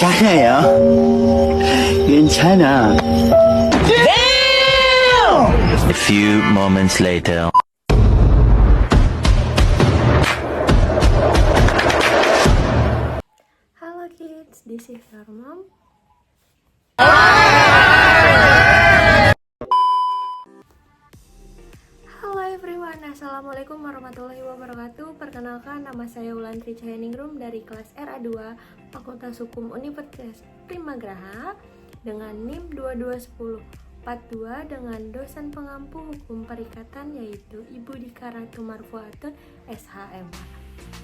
착해요. 괜찮아. A few moments later. Halo kids, this is your mom. Halo everyone, assalamualaikum warahmatullahi wabarakatuh. Perkenalkan, nama saya Wulantri Cahayaningrum dari kelas RA2 Fakultas Hukum Universitas Primagraha dengan NIM 221042 dengan dosen pengampu hukum perikatan yaitu Ibu Dika Ratu Marfuatun SHMA.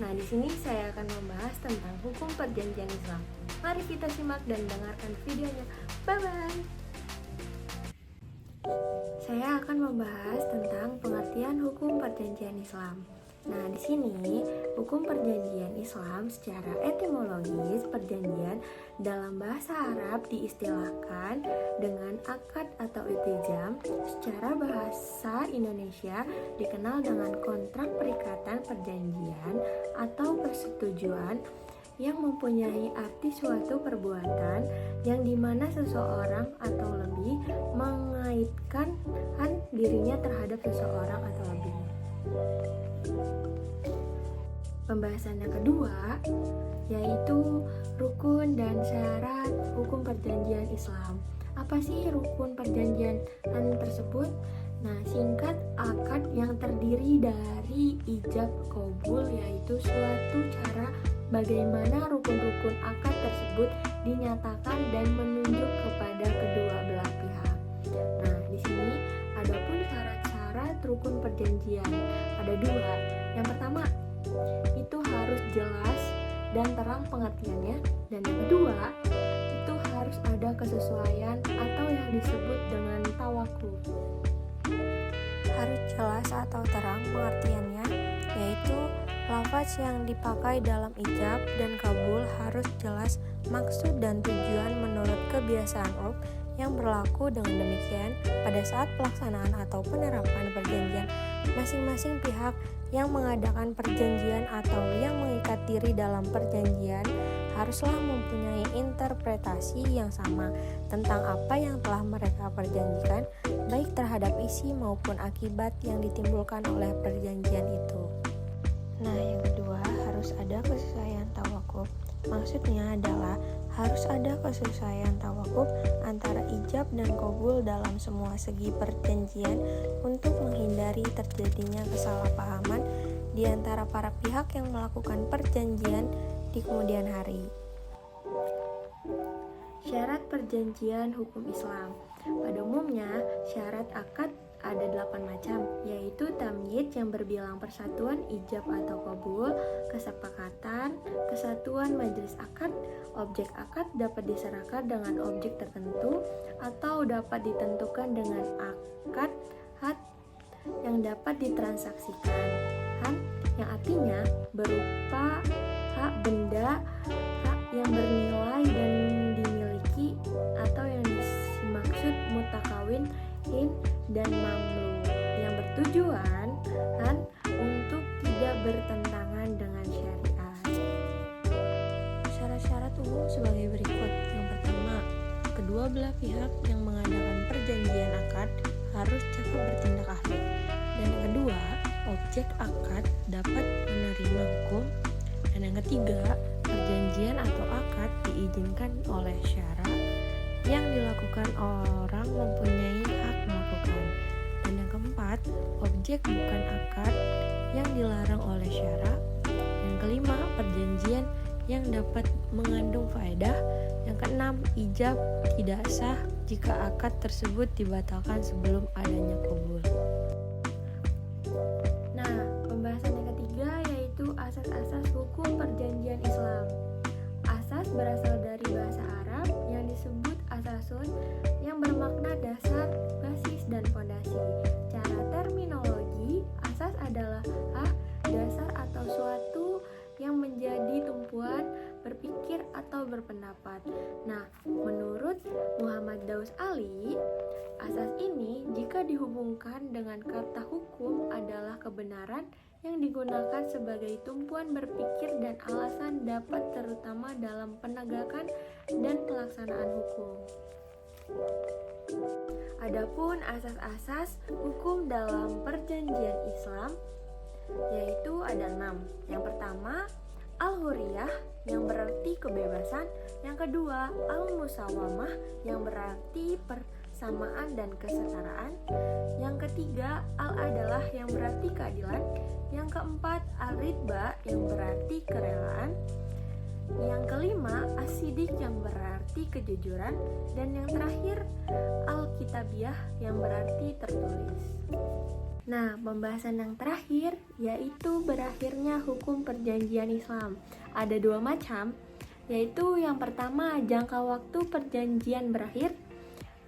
Nah, di sini saya akan membahas tentang hukum perjanjian Islam. Mari kita simak dan dengarkan videonya. Bye-bye! Saya akan membahas tentang pengertian hukum perjanjian Islam. Nah, di sini hukum perjanjian Islam secara etimologis perjanjian dalam bahasa Arab diistilahkan dengan akad atau iltizam. Secara bahasa Indonesia dikenal dengan kontrak perikatan perjanjian atau persetujuan yang mempunyai arti suatu perbuatan yang dimana seseorang atau lebih mengaitkan dirinya terhadap seseorang atau lebihnya. Pembahasan yang kedua yaitu rukun dan syarat hukum perjanjian Islam. Apa sih rukun perjanjian tersebut? Nah, singkat, akad yang terdiri dari ijab qabul, yaitu suatu cara bagaimana rukun-rukun akad tersebut dinyatakan dan menunjuk kepada kedua belah pihak. Nah, di sini adapun syarat-syarat rukun perjanjian ada dua. Yang pertama, itu harus jelas dan terang pengertiannya, dan yang kedua, itu harus ada kesesuaian atau yang disebut dengan tawakuf. Harus jelas atau terang pengertiannya, yaitu lafaz yang dipakai dalam ijab dan kabul harus jelas maksud dan tujuan menurut kebiasaan urf yang berlaku. Dengan demikian, pada saat pelaksanaan atau penerapan perjanjian, masing-masing pihak yang mengadakan perjanjian atau yang mengikat diri dalam perjanjian haruslah mempunyai interpretasi yang sama tentang apa yang telah mereka perjanjikan, baik terhadap isi maupun akibat yang ditimbulkan oleh perjanjian itu. Nah, yang kedua, harus ada kesesuaian tawakuf. Maksudnya adalah harus ada kesesuaian tawakuf antara ijab dan qabul dalam semua segi perjanjian untuk menghindari terjadinya kesalahpahaman di antara para pihak yang melakukan perjanjian di kemudian hari. Syarat perjanjian hukum Islam. Pada umumnya, syarat akad ada 8 macam, yaitu tamyiz yang berbilang persatuan ijab atau qabul, kesepakatan, kesatuan majelis akad, objek akad dapat diserahkan dengan objek tertentu atau dapat ditentukan dengan akad had yang dapat ditransaksikan, yang artinya berupa hak benda, hak yang bernilai dan dimiliki, atau yang dimaksud mutakawin dan mamluk yang bertujuan untuk tidak bertentangan dengan syariat. Syarat-syarat umum sebagai berikut. Yang pertama, kedua belah pihak yang mengadakan perjanjian akad harus cakap bertindak akhlak. Dan yang kedua, objek akad dapat menerima hukum. Dan yang ketiga, perjanjian atau akad diizinkan oleh syara yang dilakukan orang mempunyai hak melakukan. Dan yang keempat, objek bukan akad yang dilarang oleh syara. Yang kelima, perjanjian yang dapat mengandung faedah. Yang keenam, ijab tidak sah jika akad tersebut dibatalkan sebelum adanya qabul. Nah, pembahasan yang ketiga yaitu asas-asas hukum perjanjian Islam. Asas berasal dari bahasa Arab yang disebut asasun, yang bermakna dasar, basis, dan fondasi. Cara terminologi, asas adalah dasar atau suatu yang menjadi tumpuan berpikir atau berpendapat. Nah, menurut Muhammad Daus Ali, asas ini jika dihubungkan dengan kata hukum adalah kebenaran yang digunakan sebagai tumpuan berpikir dan alasan dapat terutama dalam penegakan dan pelaksanaan hukum. Adapun asas-asas hukum dalam perjanjian Islam yaitu ada 6. Yang pertama, al-hurriyah yang berarti kebebasan. Yang kedua, al-musawamah yang berarti persamaan dan kesetaraan. Yang ketiga, al-adalah yang berarti keadilan. Yang keempat, al-ridba yang berarti kerelaan. Yang kelima, as-sidik yang berarti kejujuran. Dan yang terakhir, al-kitabiyah yang berarti tertulis. Nah, pembahasan yang terakhir yaitu berakhirnya hukum perjanjian Islam. Ada 2 macam, yaitu yang pertama jangka waktu perjanjian berakhir.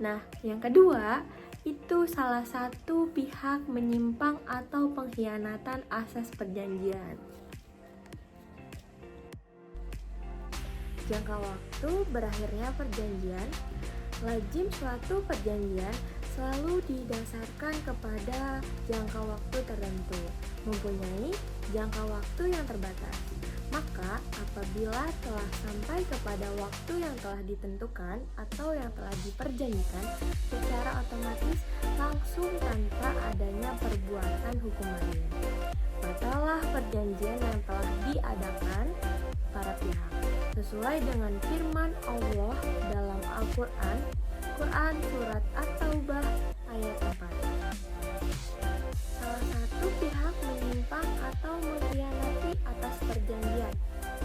Nah, yang kedua itu salah satu pihak menyimpang atau pengkhianatan asas perjanjian. Jangka waktu berakhirnya perjanjian, lazim suatu perjanjian selalu didasarkan kepada jangka waktu tertentu, mempunyai jangka waktu yang terbatas. Maka apabila telah sampai kepada waktu yang telah ditentukan atau yang telah diperjanjikan, secara otomatis langsung tanpa adanya perbuatan hukum lain, batallah perjanjian yang telah diadakan para pihak, sesuai dengan firman Allah dalam Al-Quran Surat At-Taubah ayat 4. Salah satu pihak menyimpang atau mengkhianati atas perjanjian.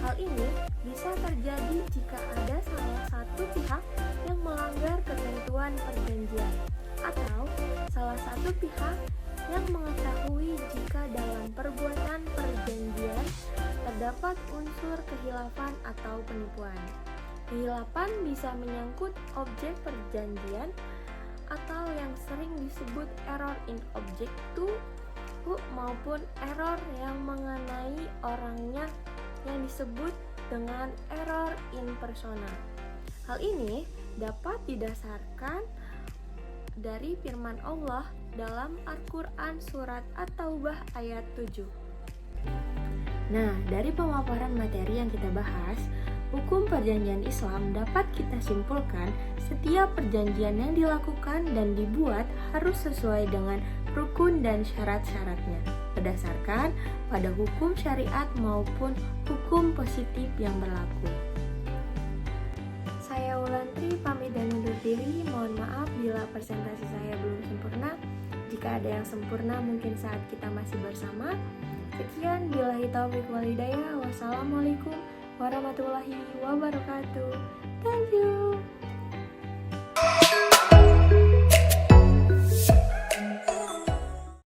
Hal ini bisa terjadi jika ada salah satu pihak yang melanggar ketentuan perjanjian, atau salah satu pihak yang mengetahui jika dalam perbuatan perjanjian terdapat unsur kehilafan atau penipuan. Kehilafan bisa menyangkut objek perjanjian atau yang sering disebut error in object to maupun error yang mengenai orangnya yang disebut dengan error in persona. Hal ini dapat didasarkan dari firman Allah dalam Al-Quran Surat At-Taubah ayat 7. Nah, dari pemaparan materi yang kita bahas, hukum perjanjian Islam dapat kita simpulkan setiap perjanjian yang dilakukan dan dibuat harus sesuai dengan rukun dan syarat-syaratnya berdasarkan pada hukum syariat maupun hukum positif yang berlaku. Saya Wulantri pamit dan undur diri. Mohon maaf bila presentasi saya belum sempurna. Jika ada yang sempurna mungkin saat kita masih bersama. Sekian, billahi taufiq wal hidayah. Wassalamualaikum warahmatullahi wabarakatuh. Thank you.